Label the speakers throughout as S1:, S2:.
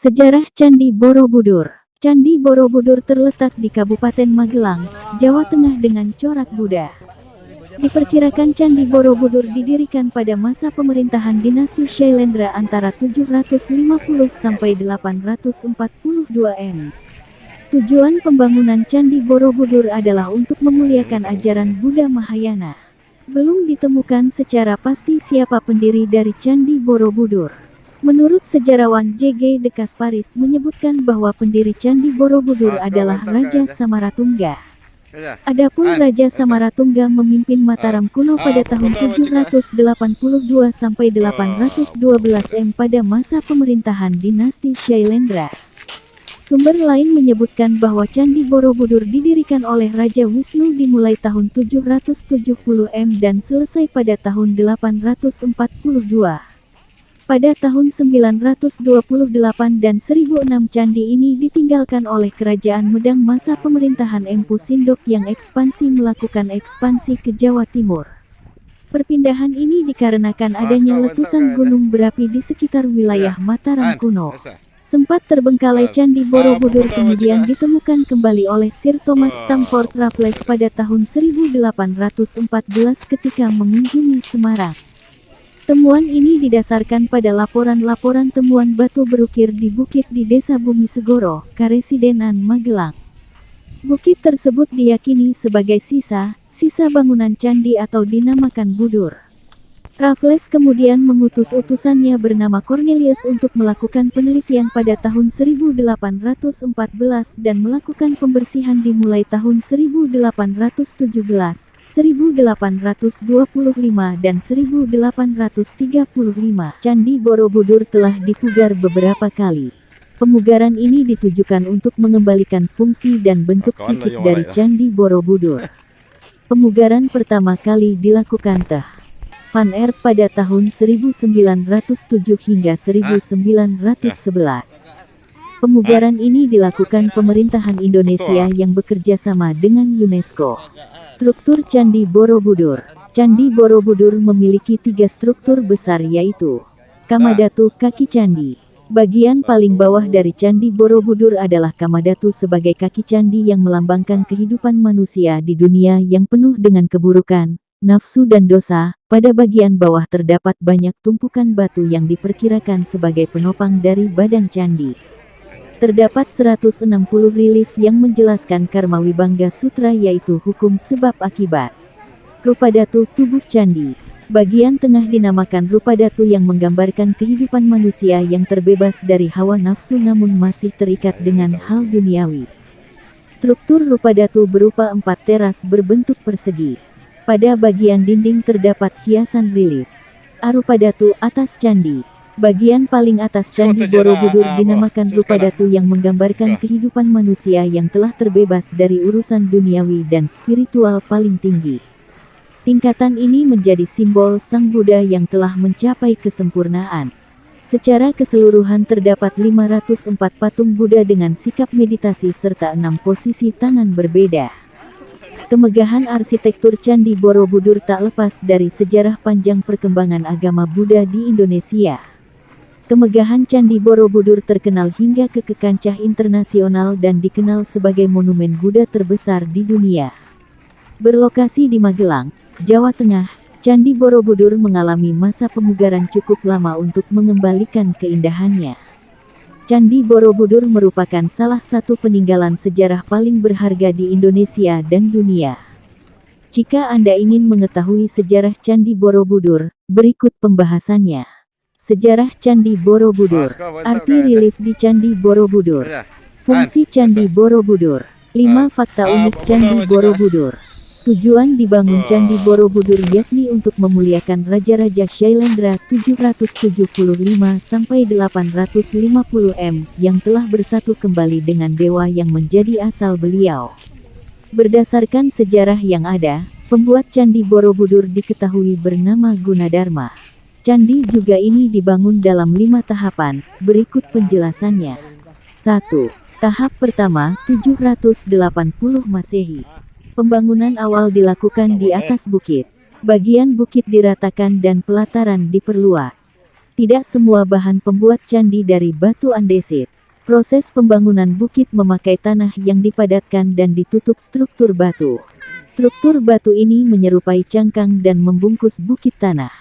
S1: Sejarah Candi Borobudur. Candi Borobudur terletak di Kabupaten Magelang, Jawa Tengah dengan corak Buddha. Diperkirakan Candi Borobudur didirikan pada masa pemerintahan dinasti Shailendra antara 750 sampai 842 M. Tujuan pembangunan Candi Borobudur adalah untuk memuliakan ajaran Buddha Mahayana. Belum ditemukan secara pasti siapa pendiri dari Candi Borobudur. Menurut sejarawan J.G. de Kasparis menyebutkan bahwa pendiri Candi Borobudur adalah Raja Samaratungga. Adapun Raja Samaratungga memimpin Mataram kuno pada tahun 782 sampai 812 M pada masa pemerintahan dinasti Shailendra. Sumber lain menyebutkan bahwa Candi Borobudur didirikan oleh Raja Wisnu dimulai tahun 770 M dan selesai pada tahun 842. Pada tahun 928 dan 1006 candi ini ditinggalkan oleh Kerajaan Medang masa pemerintahan Empu Sindok yang ekspansi melakukan ekspansi ke Jawa Timur. Perpindahan ini dikarenakan adanya letusan gunung berapi di sekitar wilayah Mataram kuno. Sempat terbengkalai Candi Borobudur kemudian ditemukan kembali oleh Sir Thomas Stamford Raffles pada tahun 1814 ketika mengunjungi Semarang. Temuan ini didasarkan pada laporan-laporan temuan batu berukir di bukit di Desa Bumi Segoro, Karesidenan Magelang. Bukit tersebut diyakini sebagai sisa bangunan candi atau dinamakan Budur. Raffles kemudian mengutus utusannya bernama Cornelius untuk melakukan penelitian pada tahun 1814 dan melakukan pembersihan dimulai tahun 1817, 1825 dan 1835. Candi Borobudur telah dipugar beberapa kali. Pemugaran ini ditujukan untuk mengembalikan fungsi dan bentuk fisik dari Candi Borobudur. Pemugaran pertama kali dilakukan Teh Van Eyck pada tahun 1907 hingga 1911. Pemugaran ini dilakukan pemerintahan Indonesia yang bekerja sama dengan UNESCO. Struktur Candi Borobudur. Candi Borobudur memiliki 3 struktur besar yaitu Kamadhatu kaki candi. Bagian paling bawah dari Candi Borobudur adalah Kamadhatu sebagai kaki candi yang melambangkan kehidupan manusia di dunia yang penuh dengan keburukan, nafsu dan dosa. Pada bagian bawah terdapat banyak tumpukan batu yang diperkirakan sebagai penopang dari badan candi. Terdapat 160 relief yang menjelaskan Karma Wibangga Sutra yaitu hukum sebab akibat. Rupadatu tubuh candi. Bagian tengah dinamakan Rupadatu yang menggambarkan kehidupan manusia yang terbebas dari hawa nafsu namun masih terikat dengan hal duniawi. Struktur Rupadatu berupa 4 teras berbentuk persegi. Pada bagian dinding terdapat hiasan relief Arupadatu atas candi. Bagian paling atas Candi Borobudur dinamakan Rupadatu yang menggambarkan kehidupan manusia yang telah terbebas dari urusan duniawi dan spiritual paling tinggi. Tingkatan ini menjadi simbol Sang Buddha yang telah mencapai kesempurnaan. Secara keseluruhan terdapat 504 patung Buddha dengan sikap meditasi serta 6 posisi tangan berbeda. Kemegahan arsitektur Candi Borobudur tak lepas dari sejarah panjang perkembangan agama Buddha di Indonesia. Kemegahan Candi Borobudur terkenal hingga ke kancah internasional dan dikenal sebagai monumen Buddha terbesar di dunia. Berlokasi di Magelang, Jawa Tengah, Candi Borobudur mengalami masa pemugaran cukup lama untuk mengembalikan keindahannya. Candi Borobudur merupakan salah satu peninggalan sejarah paling berharga di Indonesia dan dunia. Jika Anda ingin mengetahui sejarah Candi Borobudur, berikut pembahasannya. Sejarah Candi Borobudur. Arti relief di Candi Borobudur. Fungsi Candi Borobudur. 5 fakta unik Candi Borobudur. Tujuan dibangun Candi Borobudur yakni untuk memuliakan Raja-Raja Shailendra 775 sampai 850 M yang telah bersatu kembali dengan dewa yang menjadi asal beliau. Berdasarkan sejarah yang ada, pembuat Candi Borobudur diketahui bernama Gunadarma. Candi juga ini dibangun dalam 5 tahapan, berikut penjelasannya. 1. Tahap pertama, 780 Masehi. Pembangunan awal dilakukan di atas bukit. Bagian bukit diratakan dan pelataran diperluas. Tidak semua bahan pembuat candi dari batu andesit. Proses pembangunan bukit memakai tanah yang dipadatkan dan ditutup struktur batu. Struktur batu ini menyerupai cangkang dan membungkus bukit tanah.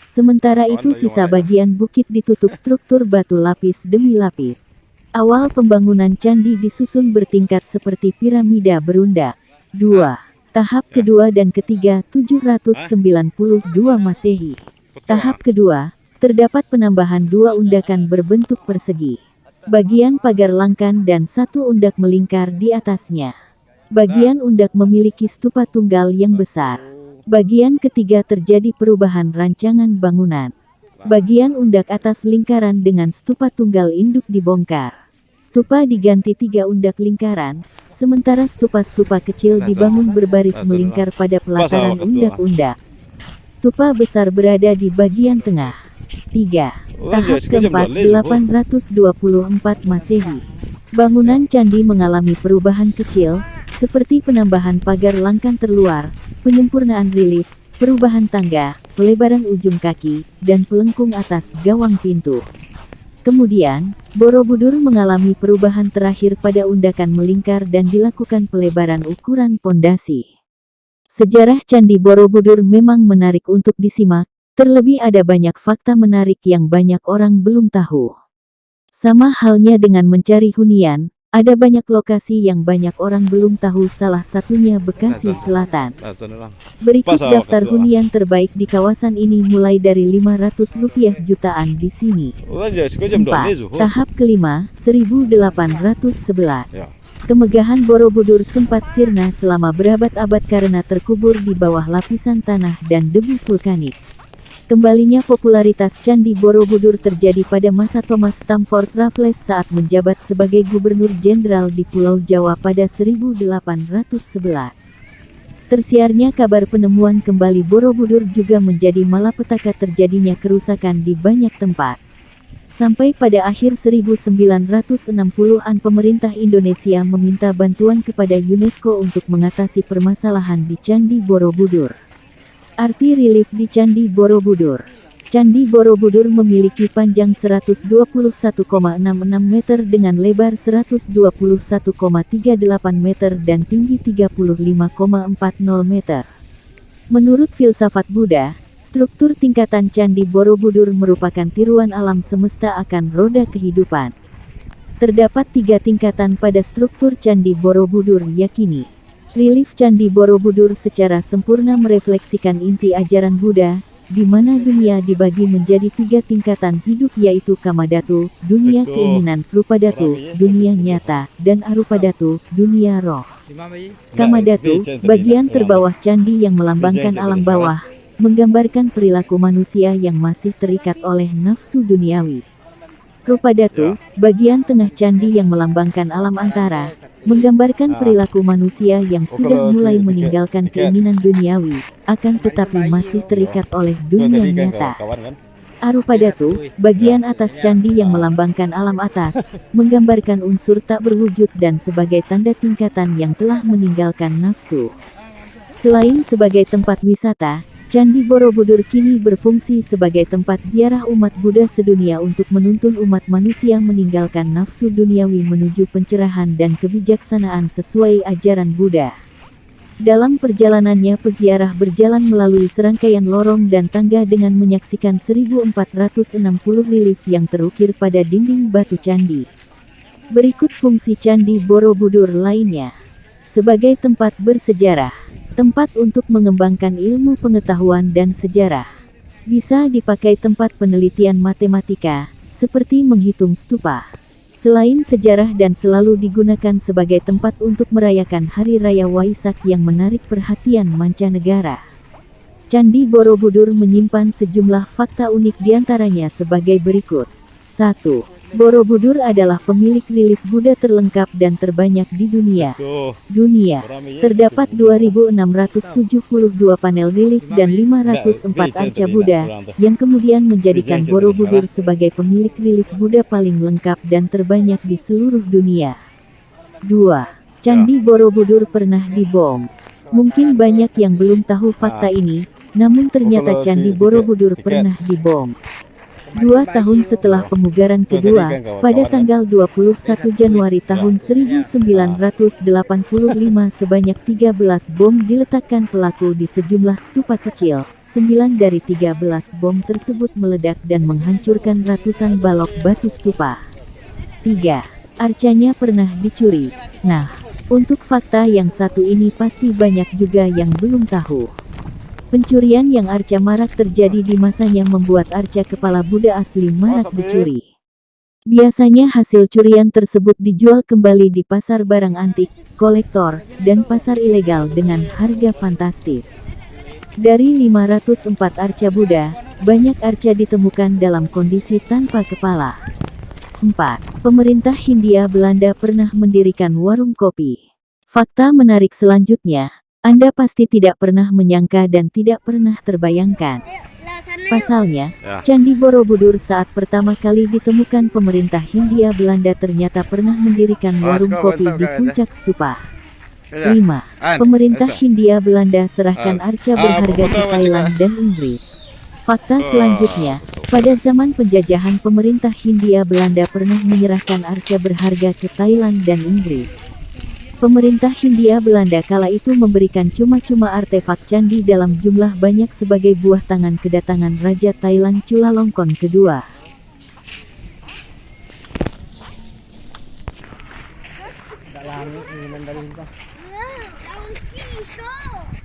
S1: Sementara itu sisa bagian bukit ditutup struktur batu lapis demi lapis. Awal pembangunan candi disusun bertingkat seperti piramida berundak. 2. Tahap kedua dan ketiga 792 Masehi. Tahap kedua, terdapat penambahan 2 undakan berbentuk persegi. Bagian pagar langkan dan 1 undak melingkar di atasnya. Bagian undak memiliki stupa tunggal yang besar. Bagian ketiga terjadi perubahan rancangan bangunan. Bagian undak atas lingkaran dengan stupa tunggal induk dibongkar. Stupa diganti 3 undak lingkaran, sementara stupa-stupa kecil dibangun berbaris melingkar pada pelataran undak-undak. Stupa besar berada di bagian tengah. 3. Tahap keempat 824 Masehi. Bangunan candi mengalami perubahan kecil, seperti penambahan pagar langkan terluar, penyempurnaan relief, perubahan tangga, pelebaran ujung kaki, dan pelengkung atas gawang pintu. Kemudian, Borobudur mengalami perubahan terakhir pada undakan melingkar dan dilakukan pelebaran ukuran pondasi. Sejarah Candi Borobudur memang menarik untuk disimak, terlebih ada banyak fakta menarik yang banyak orang belum tahu. Sama halnya dengan mencari hunian, ada banyak lokasi yang banyak orang belum tahu, salah satunya Bekasi Selatan. Berikut daftar hunian terbaik di kawasan ini mulai dari Rp500 jutaan di sini. 4. Tahap kelima, 1811. Kemegahan Borobudur sempat sirna selama berabad-abad karena terkubur di bawah lapisan tanah dan debu vulkanik. Kembalinya popularitas Candi Borobudur terjadi pada masa Thomas Stamford Raffles saat menjabat sebagai Gubernur Jenderal di Pulau Jawa pada 1811. Tersiarnya kabar penemuan kembali Borobudur juga menjadi malapetaka terjadinya kerusakan di banyak tempat. Sampai pada akhir 1960-an pemerintah Indonesia meminta bantuan kepada UNESCO untuk mengatasi permasalahan di Candi Borobudur. Arti relief di Candi Borobudur. Candi Borobudur memiliki panjang 121,66 meter dengan lebar 121,38 meter dan tinggi 35,40 meter. Menurut filsafat Buddha, struktur tingkatan Candi Borobudur merupakan tiruan alam semesta akan roda kehidupan. Terdapat 3 tingkatan pada struktur Candi Borobudur, yakni relief Candi Borobudur secara sempurna merefleksikan inti ajaran Buddha, di mana dunia dibagi menjadi 3 tingkatan hidup, yaitu Kamadhatu, dunia keinginan, Rupadhatu, dunia nyata, dan Arupadhatu, dunia roh. Kamadhatu, bagian terbawah candi yang melambangkan alam bawah, menggambarkan perilaku manusia yang masih terikat oleh nafsu duniawi. Rupadhatu, bagian tengah candi yang melambangkan alam antara, menggambarkan perilaku manusia yang sudah mulai meninggalkan keinginan duniawi, akan tetapi masih terikat oleh dunia nyata. Arupadhatu, bagian atas candi yang melambangkan alam atas, menggambarkan unsur tak berwujud dan sebagai tanda tingkatan yang telah meninggalkan nafsu. Selain sebagai tempat wisata, Candi Borobudur kini berfungsi sebagai tempat ziarah umat Buddha sedunia untuk menuntun umat manusia meninggalkan nafsu duniawi menuju pencerahan dan kebijaksanaan sesuai ajaran Buddha. Dalam perjalanannya peziarah berjalan melalui serangkaian lorong dan tangga dengan menyaksikan 1460 relief yang terukir pada dinding batu candi. Berikut fungsi Candi Borobudur lainnya. Sebagai tempat bersejarah. Tempat untuk mengembangkan ilmu pengetahuan dan sejarah. Bisa dipakai tempat penelitian matematika, seperti menghitung stupa. Selain sejarah dan selalu digunakan sebagai tempat untuk merayakan Hari Raya Waisak yang menarik perhatian mancanegara. Candi Borobudur menyimpan sejumlah fakta unik diantaranya sebagai berikut. 1. Borobudur adalah pemilik relief Buddha terlengkap dan terbanyak di dunia. Terdapat 2.672 panel relief dan 504 arca Buddha, yang kemudian menjadikan Borobudur sebagai pemilik relief Buddha paling lengkap dan terbanyak di seluruh dunia. 2. Candi Borobudur pernah dibom. Mungkin banyak yang belum tahu fakta ini, namun ternyata Candi Borobudur pernah dibom. 2 tahun setelah pemugaran kedua, pada tanggal 21 Januari tahun 1985 sebanyak 13 bom diletakkan pelaku di sejumlah stupa kecil. 9 dari 13 bom tersebut meledak dan menghancurkan ratusan balok batu stupa. 3. Arcanya pernah dicuri. Nah, untuk fakta yang satu ini pasti banyak juga yang belum tahu. Pencurian yang arca marak terjadi di masanya membuat arca kepala Buddha asli marak dicuri. Biasanya hasil curian tersebut dijual kembali di pasar barang antik, kolektor, dan pasar ilegal dengan harga fantastis. Dari 504 arca Buddha, banyak arca ditemukan dalam kondisi tanpa kepala. 4. Pemerintah Hindia Belanda pernah mendirikan warung kopi. Fakta menarik selanjutnya, Anda pasti tidak pernah menyangka dan tidak pernah terbayangkan. Pasalnya, Candi Borobudur saat pertama kali ditemukan pemerintah Hindia Belanda ternyata pernah mendirikan warung kopi di puncak stupa. 5. Pemerintah Hindia Belanda serahkan arca berharga ke Thailand dan Inggris. Fakta selanjutnya, pada zaman penjajahan pemerintah Hindia Belanda pernah menyerahkan arca berharga ke Thailand dan Inggris. Pemerintah Hindia Belanda kala itu memberikan cuma-cuma artefak candi dalam jumlah banyak sebagai buah tangan kedatangan Raja Thailand Chulalongkorn kedua.
S2: Daun shisho.